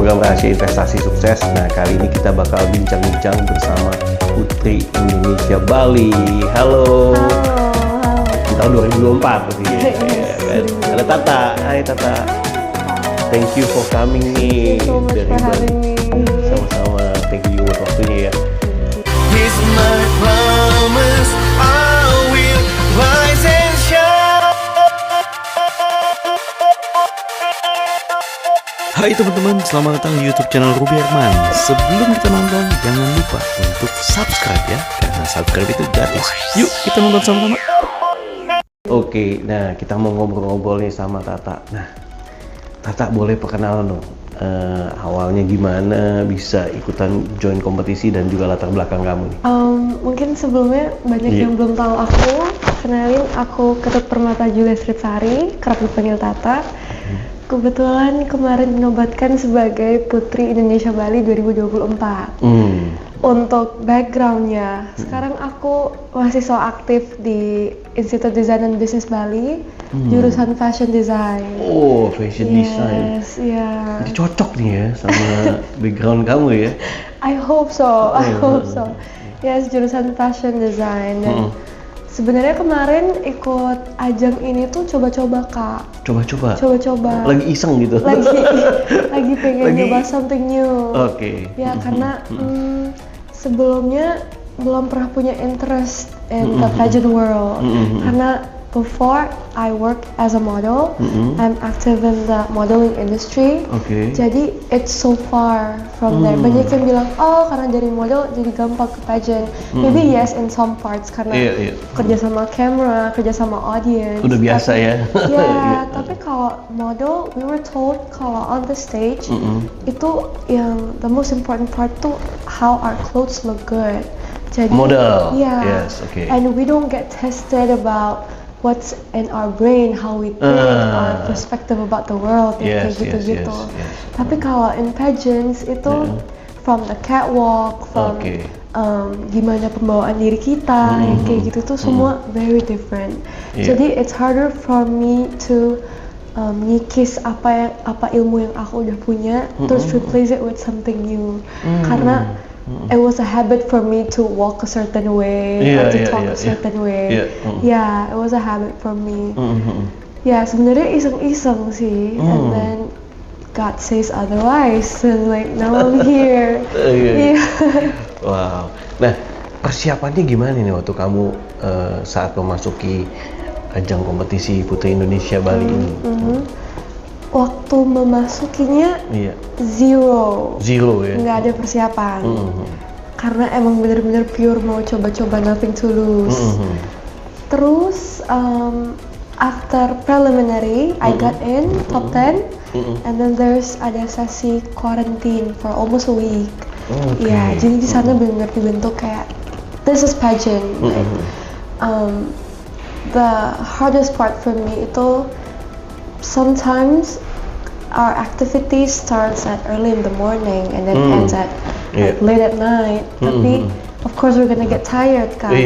program Rahasia Investasi Sukses. Nah, kali ini kita bakal bincang-bincang bersama Putri Indonesia Bali. Halo. Di tahun 2024 berarti ya. Kan? Ada Tata. Hai Tata. Thank you for coming nih. Thank you so much dari for having me. Sama-sama. Thank you buat waktunya ya. Here's my promise, I will rise and shine. Hai teman-teman, selamat datang di YouTube channel Ruby Herman. Sebelum kita nonton, jangan lupa untuk subscribe ya, karena subscribe itu gratis. Yuk kita nonton sama-sama. Oke, nah kita mau ngobrol-ngobrol nih sama Tata. Nah, Tata boleh perkenalan dong. Awalnya gimana bisa ikutan join kompetisi dan juga latar belakang kamu nih? Mungkin sebelumnya banyak yang belum tahu aku. Kenalin, aku Ketut Permata Julia Sritsari, kerap dipanggil Tata. Kebetulan kemarin dinobatkan sebagai Putri Indonesia Bali 2024. Untuk backgroundnya, sekarang aku mahasiswa aktif di Institut Desain dan Bisnis Bali, jurusan Fashion Design. Oh, fashion design. Yes, iya. Jadi cocok nih ya sama background kamu ya. I hope so. I hope so. Yes, jurusan Fashion Design. Dan sebenarnya kemarin ikut ajang ini tuh coba-coba Kak. Coba-coba. Coba-coba. Lagi iseng gitu. Lagi pengen nyoba something new. Oke. Ya karena sebelumnya belum pernah punya interest in the pageant world. Karena before I work as a model, I'm active in the modeling industry. Oke. Jadi it's so far from there. Banyak yang bilang, oh karena dari model jadi gampang ke pageant. Maybe yes in some parts karena kerja sama camera, kerja sama audience. Udah biasa ya. Ya, tapi kalau model, we were told kalau on the stage itu yang the most important part tuh how our clothes look good. Jadi, Model. Yeah. Yes, okay. And we don't get tested about what's in our brain, how we think, our perspective about the world, kayak gitu-gitu. Yes. Tapi kalau in pageants itu from the catwalk, from gimana pembawaan diri kita, kayak gitu tuh semua very different. Jadi it's harder for me to ngikis apa ilmu yang aku udah punya, terus replace it with something new. Karena it was a habit for me to walk a certain way, or to talk a certain way. Yeah, it was a habit for me. Ya sebenarnya iseng-iseng sih, and then God says otherwise, and like now I'm here. Wow. Nah, persiapannya gimana nih waktu kamu saat memasuki ajang kompetisi Putri Indonesia Bali ini? Waktu memasukinya zero ya, nggak ada persiapan. Karena emang bener-bener pure mau coba-coba, nothing to lose. Terus after preliminary, I got in top 10, and then there's ada sesi quarantine for almost a week. Ya, jadi di sana benar-benar dibentuk kayak this is pageant. Like, the hardest part for me itu sometimes our activity starts at early in the morning and then ends at like, late at night. Tapi of course we're gonna get tired kan.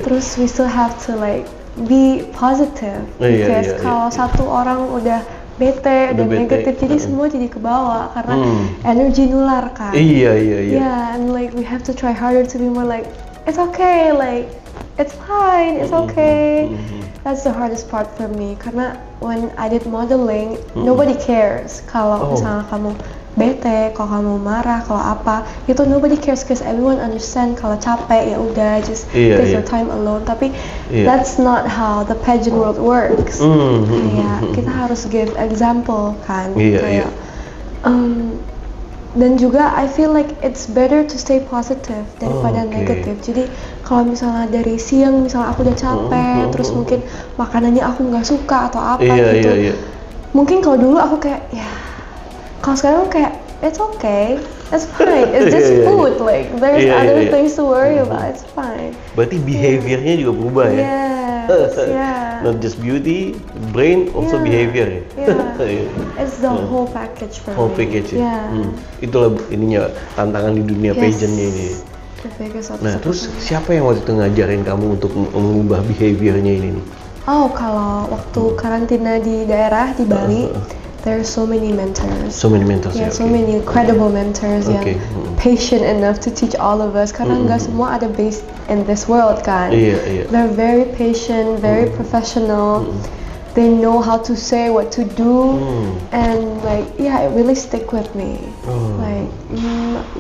Terus we still have to like be positive because kalau satu orang udah bete, udah negatif, jadi semua jadi ke bawah karena energi nular kan. Yeah, and like we have to try harder to be more like it's okay, like it's fine, it's okay. That's the hardest part for me karena when I did modeling, nobody cares kalau misalnya kamu bete, kalau kamu marah, kalau apa, itu nobody cares because everyone understand kalau capek ya udah just take your time alone. Tapi that's not how the pageant world works. Kita harus give example kan. Dan juga I feel like it's better to stay positive daripada negatif. Jadi kalau misalnya dari siang misalnya aku udah capek, terus mungkin makanannya aku nggak suka atau apa gitu. Mungkin kalau dulu aku kayak kalau sekarang kayak it's okay, it's fine, it's just food, like there's other things to worry about, it's fine. Berarti behaviornya juga berubah ya? Not just beauty, brain, also behavior ya? It's the whole package for whole me. Package ya? Itulah ininya, tantangan di dunia pageantnya ini. Nah, terus siapa yang waktu itu ngajarin kamu untuk mengubah behaviornya ini nih? Oh, kalau waktu karantina di daerah di Bali, there are so many mentors. So many mentors. Yeah, ya, so oke. many incredible mentors Okay. yang patient enough to teach all of us. Karena nggak semua ada based in this world kan. Iya, iya. They're very patient, very professional. They know how to say what to do, and like yeah, it really stick with me. Like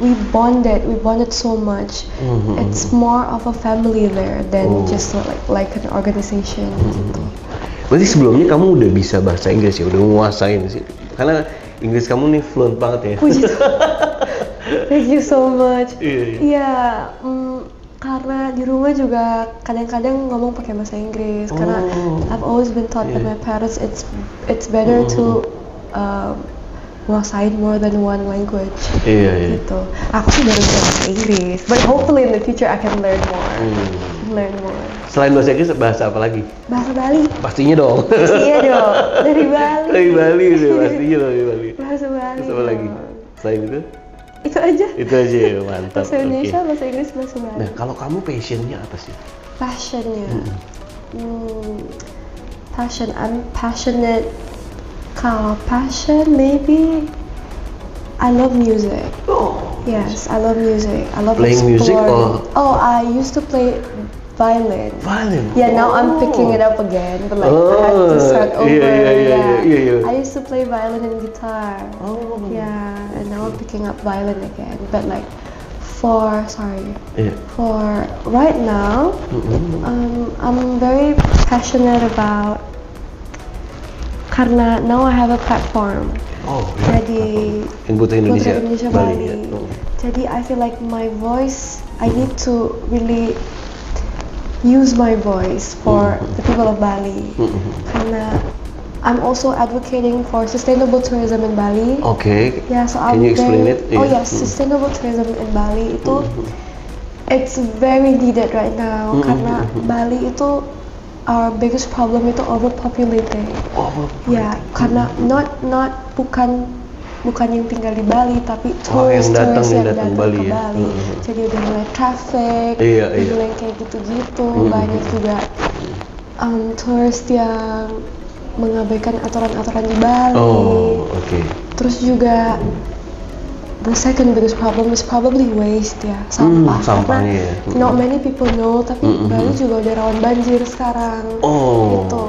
we bonded so much. It's more of a family there than just like an organization. Gitu. Berarti sebelumnya kamu udah bisa bahasa Inggris ya, udah menguasain sih. Karena Inggris kamu nih fluent banget ya. Puji Tuhan. Thank you so much. Iya. Iya, karena di rumah juga kadang-kadang ngomong pakai bahasa Inggris. Karena I've always been taught by my parents it's better to nguasain more than one language. Iya, iya. Gitu. Aku sih baru bisa bahasa Inggris, but hopefully in the future I can learn more. Learn more. Selain bahasa Inggris, bahasa apa lagi? Bahasa Bali. Pastinya dong. Iya dong, dari Bali. Dari Bali sih, pastinya dari Bali. Bahasa Bali. Terus apa lagi? dong. Selain itu? Itu aja. Itu aja ya, mantap. Bahasa Indonesia, Oke. bahasa Inggris, bahasa Bali. Nah, kalau kamu passionnya apa sih? Passionnya. Passion. I'm passionate. Kalau passion, maybe I love music. Yes, I love music. I love Playing music exploring. or- Oh, I used to play violin. Violin. Yeah, now I'm picking it up again, but like I have to start over. Iya. I used to play violin and guitar. Yeah, and now I'm picking up violin again. But like for right now, I'm very passionate about karena now I have a platform. Jadi Yang Putri Indonesia, Putri Indonesia Bali. Bali. Ya. Jadi I feel like my voice, I need to really use my voice for the people of Bali. Karena I'm also advocating for sustainable tourism in Bali. Oke. Yeah, so Can I'm you explain very, it? Oh Yeah. yes, sustainable tourism in Bali itu it's very needed right now karena Bali itu our biggest problem itu overpopulated. Ya, karena bukan yang tinggal di Bali tapi yang datang yang ke datang Bali ke ya. Bali. Jadi udah mulai traffic, Iya. udah mulai kayak gitu-gitu. Banyak juga tourist yang mengabaikan aturan-aturan di Bali. Oke. Terus juga the second biggest problem is probably waste ya, sampah. Sampahnya ya. Karena not many people know, tapi Bali juga udah rawan banjir sekarang. Gitu.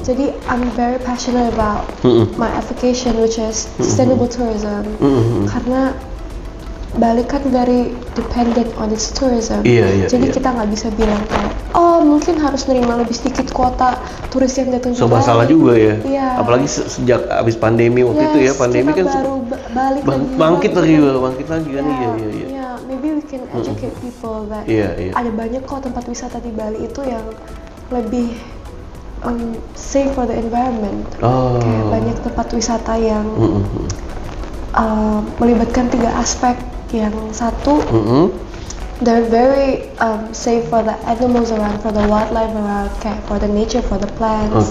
Jadi I'm very passionate about my avocation, which is sustainable tourism. Karena Bali kan very dependent on its tourism. Iya. Jadi kita nggak bisa bilang kayak, oh mungkin harus nerima lebih sedikit kuota turis yang datang ke Serba Bali. salah juga ya. Iya. Apalagi sejak abis pandemi waktu itu ya, pandemi kita kan baru balik lagi. bangkit lagi kan. Iya. Yeah, maybe we can educate people that Iya. ada banyak kok tempat wisata di Bali itu yang lebih safe for the environment. Kayak banyak tempat wisata yang melibatkan 3 aspek. Yang satu, they're very safe for the animals around, for the wildlife around, kayak for the nature, for the plants.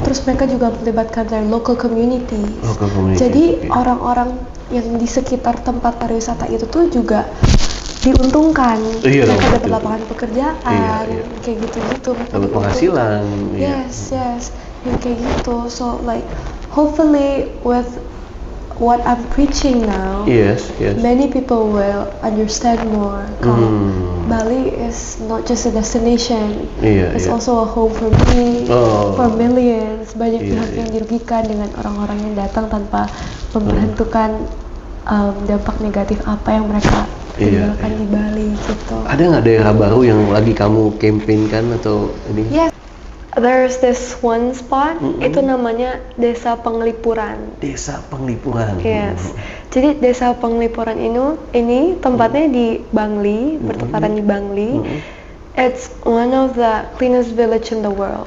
Terus mereka juga melibatkan their local communities. Jadi orang-orang yang di sekitar tempat pariwisata itu tuh juga diuntungkan. Iya, Mereka dapat betul. lapangan pekerjaan, kayak gitu-gitu. Mereka Dapat diuntungkan. penghasilan. Iya. Yes, yang kayak gitu. So like, hopefully with what I'm preaching now, Yes. many people will understand more. Kalau Bali is not just a destination, it's also a home for me, for millions. Banyak pihak yang dirugikan dengan orang-orang yang datang tanpa memperhitungkan dampak negatif apa yang mereka tinggalkan di Bali gitu. Ada nggak daerah baru yang lagi kamu campaignkan atau ini? Yes. There's this one spot, itu namanya Desa Penglipuran. Desa Penglipuran. Yes. Jadi Desa Penglipuran ini tempatnya di Bangli, berteparan di Bangli. It's one of the cleanest village in the world.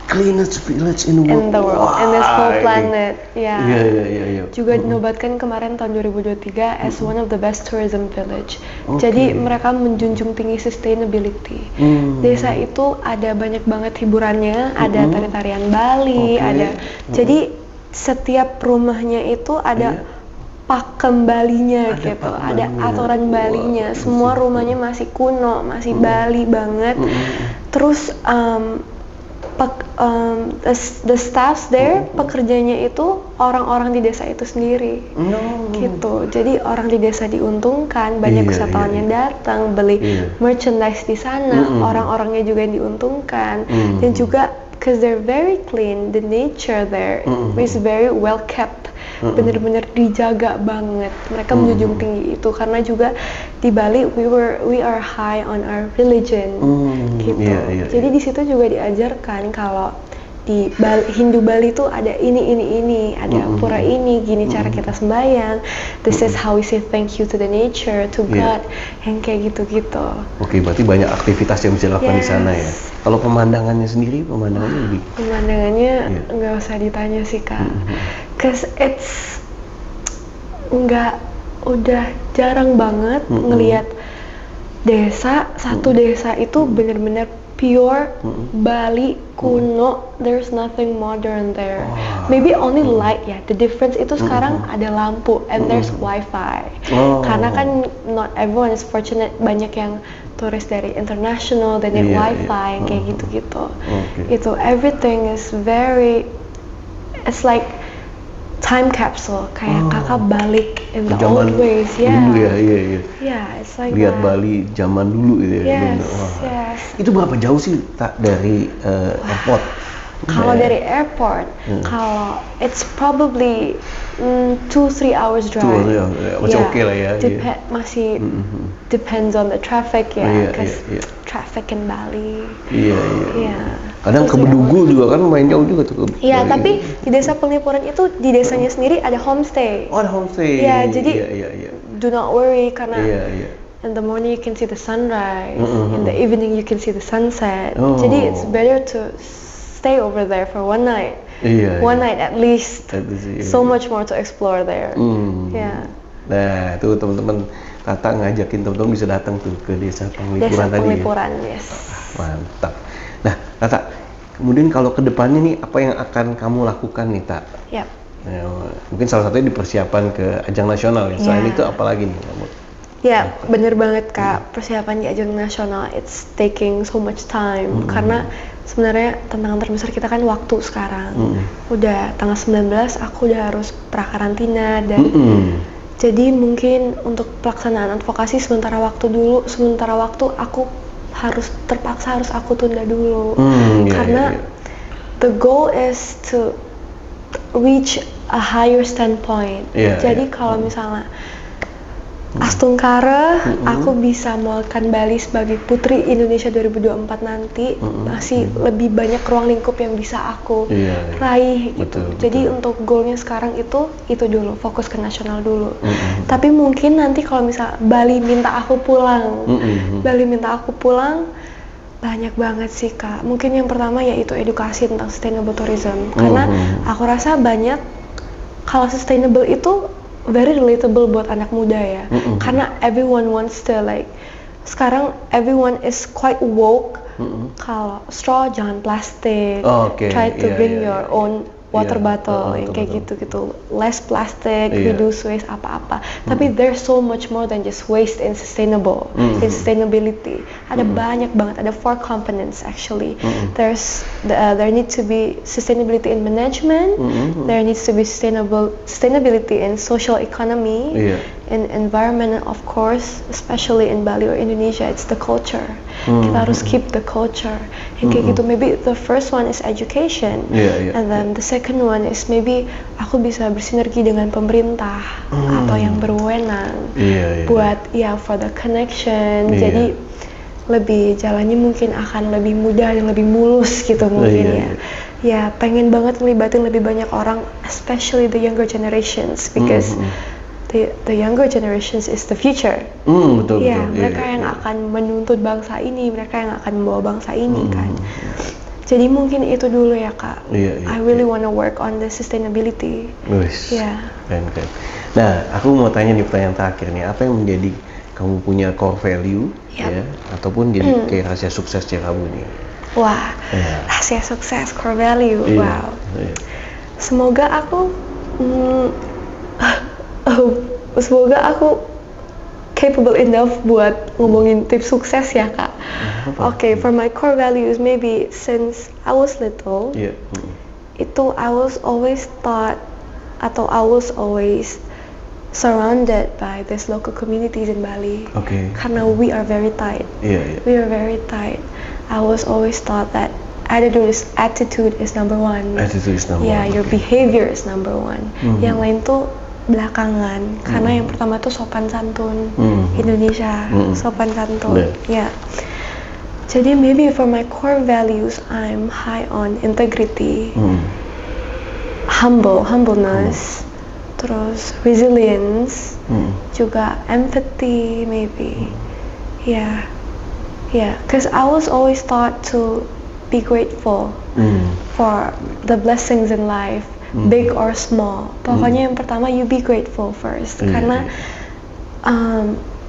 Cleanest village in the world. In this whole planet. Ya. Iya. Juga dinobatkan kemarin tahun 2023 as one of the best tourism village. Jadi mereka menjunjung tinggi sustainability. Desa itu ada banyak banget hiburannya, ada tari-tarian Bali, ada. Jadi setiap rumahnya itu ada pakem Balinya gitu, ada aturan Balinya. Semua rumahnya masih kuno, masih Bali banget. Terus the staffs there pekerjanya itu orang-orang di desa itu sendiri. Gitu. Jadi orang di desa diuntungkan, banyak wisatawan yang datang beli merchandise di sana, orang-orangnya juga yang diuntungkan, dan juga because they're very clean, the nature there is very well kept. Bener-bener dijaga banget. Mereka menjunjung tinggi itu karena juga di Bali we are high on our religion gitu. Jadi di situ juga diajarkan kalau di Hindu Bali tuh ada ini, ada pura ini, gini cara kita sembahyang. This is how we say thank you to the nature, to God, yang kayak gitu-gitu. Oke, berarti banyak aktivitas yang bisa dilakukan di sana ya. Kalau pemandangannya sendiri, pemandangannya nggak usah ditanya sih Kak. Cause it's udah jarang banget ngelihat satu desa itu bener-bener pure Bali kuno. There's nothing modern there. Maybe only light ya. The difference itu sekarang ada lampu and there's wifi. Karena kan not everyone is fortunate, banyak yang turis dari international dan yang wifi kayak gitu-gitu. Itu everything is it's like time capsule, kayak kakak balik in the old ways. Dulu It's like lihat Bali zaman dulu gitu ya. Yes. Itu berapa jauh sih tak dari airport? Kalau dari airport, kalau it's probably 2-3 hours drive. Masih oke lah ya. Masih depends on the traffic ya, because traffic in Bali. Kadang ke Bedugul juga kan lumayan jauh juga tuh. Iya, tapi di desa Penglipuran itu di desanya sendiri ada homestay. Oh, ada homestay. Iya, jadi do not worry karena in the morning you can see the sunrise, in the evening you can see the sunset. Jadi it's better to stay over there for one night. One night at least. So much more to explore there. Nah, tuh teman-teman, Tata ngajakin teman-teman bisa datang tuh ke desa Penglipuran desa tadi. Penglipuran, yes. Mantap. Nah, Tata, kemudian kalau kedepannya nih apa yang akan kamu lakukan nih, Tak? Mungkin salah satunya dipersiapan ke ajang nasional ya. Selain itu apa lagi nih kamu? Bener banget Kak, persiapan di ajang nasional it's taking so much time karena sebenarnya tantangan terbesar kita kan waktu sekarang. Udah tanggal 19 aku udah harus prakarantina dan jadi mungkin untuk pelaksanaan advokasi sementara waktu aku terpaksa harus aku tunda dulu karena the goal is to reach a higher standpoint. Jadi kalau misalnya Astungkara, aku bisa mewakilkan Bali sebagai Putri Indonesia 2024 nanti, masih lebih banyak ruang lingkup yang bisa aku raih gitu. Jadi untuk goalnya sekarang itu dulu, fokus ke nasional dulu. Tapi mungkin nanti kalau misal Bali minta aku pulang, banyak banget sih Kak. Mungkin yang pertama yaitu edukasi tentang sustainable tourism, karena aku rasa banyak kalau sustainable itu very relatable buat anak muda ya, karena everyone wants to sekarang everyone is quite woke. Kalau straw jangan plastik, try to bring your own water bottle, yang kayak gitu, less plastic, reduce waste apa-apa. Tapi there's so much more than just waste and in sustainability. Ada banyak banget, ada 4 components actually. There needs to be sustainability in management, there needs to be sustainability in social economy, in environment of course, especially in Bali or Indonesia, it's the culture. Kita harus keep the culture. Yang kayak gitu, maybe the first one is education, and then the second one is maybe aku bisa bersinergi dengan pemerintah atau yang berwenang buat for the connection. Jadi lebih jalannya mungkin akan lebih mudah dan lebih mulus gitu mungkin ya. Pengen banget ngelibatin lebih banyak orang, especially the younger generations, because the younger generations is the future. Betul. Mereka yang akan menuntut bangsa ini, mereka yang akan membawa bangsa ini kan. Jadi mungkin itu dulu ya Kak. I really wanna work on the sustainability. Keren. Nah, aku mau tanya nih pertanyaan terakhir nih, apa yang menjadi kamu punya core value ataupun jadi kayak rahasia sukses kamu nih? Rahasia sukses, core value. Semoga aku capable enough buat ngomongin tips sukses ya kak. Okay, for my core values, maybe since I was little, Iya. itu I was always taught atau I was always surrounded by these local communities in Bali. Oke. Karena we are very tight. Iya, iya. We are very tight. I was always taught that attitude is number one. Attitude is number Yeah, one. your behavior is number one. Mhm. Yang lain tuh belakangan. Karena yang pertama tuh sopan santun. Indonesia, sopan santun. Bener. Ya. Jadi maybe for my core values, I'm high on integrity, humbleness, terus resilience, juga empathy maybe. Yeah, yeah. Cause I was always taught to be grateful for the blessings in life, big or small. Pokoknya yang pertama you be grateful first, karena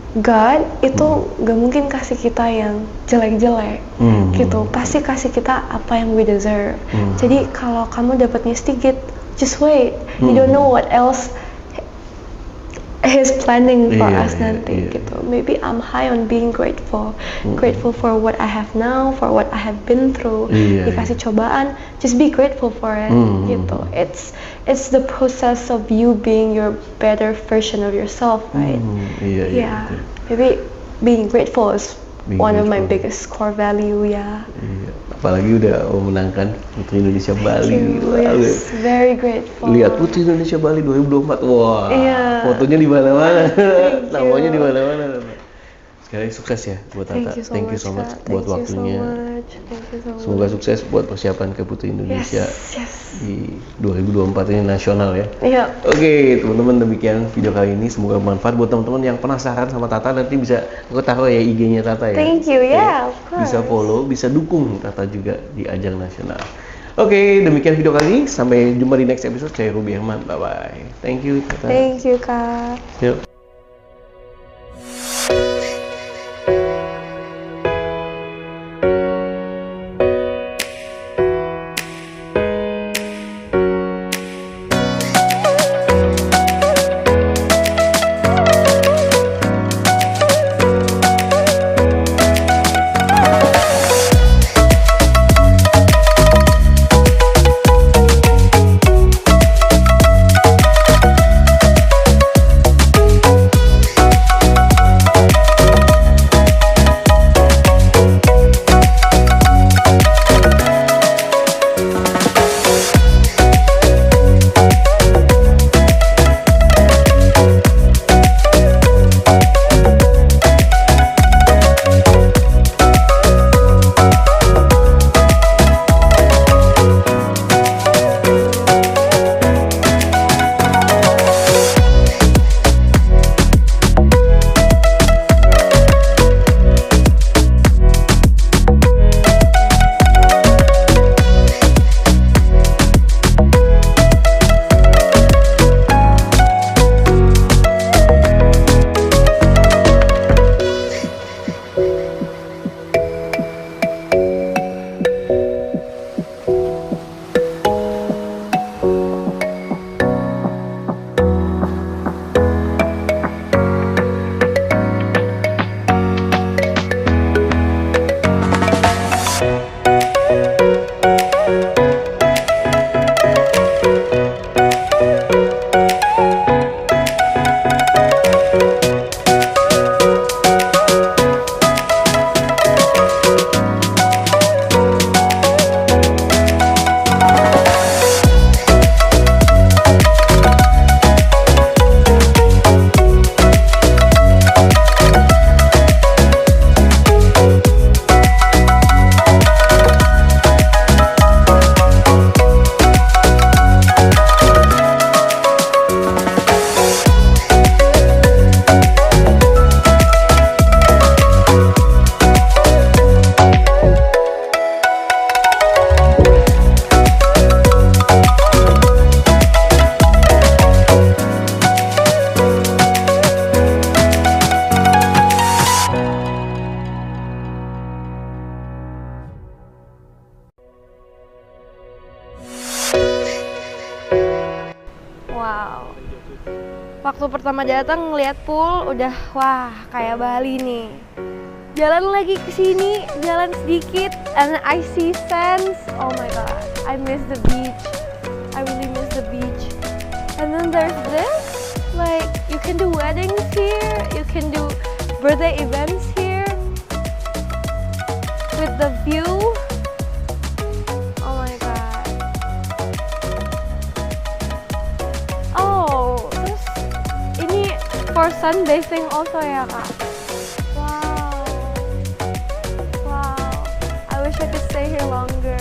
God itu gak mungkin kasih kita yang jelek-jelek gitu, pasti kasih kita apa yang we deserve. Jadi kalau kamu dapatnya sedikit, just wait, you don't know what else He's planning for us nanti gitu. Maybe I'm high on being grateful, grateful for what I have now, for what I have been through. Dikasih cobaan, just be grateful for it gitu. It's the process of you being your better version of yourself, right? Yeah. Maybe being grateful is one of my biggest core value ya. Apalagi udah memenangkan Putri Indonesia Bali. Yes, very grateful. Lihat Putri Indonesia Bali 2024. Wah. Fotonya di mana-mana. Namanya di mana-mana. Sekali lagi sukses ya buat Tata. Thank you so much buat waktunya. Semoga sukses buat persiapan ke Putri Indonesia di 2024 ini nasional ya. Oke, teman-teman, demikian video kali ini. Semoga bermanfaat buat teman-teman yang penasaran sama Tata. Nanti bisa aku taruh ya IG-nya Tata ya. Thank you, of course. Bisa follow, bisa dukung Tata juga di ajang nasional. Oke, demikian video kali ini. Sampai jumpa di next episode. Saya Ruby Ahmad. Bye-bye. Thank you, Tata. Thank you, Kak. Yuk. waktu pertama datang ngeliat pool udah wah kayak Bali nih. Jalan lagi ke sini, jalan sedikit, and I see sands. Oh my god, I miss the beach. I really miss the beach. And then there's this, like you can do weddings here, you can do birthday events here with the view. Oh my god. Oh, terus ini for sunbathing also ya kak. Wow, wow. I wish I could stay here longer.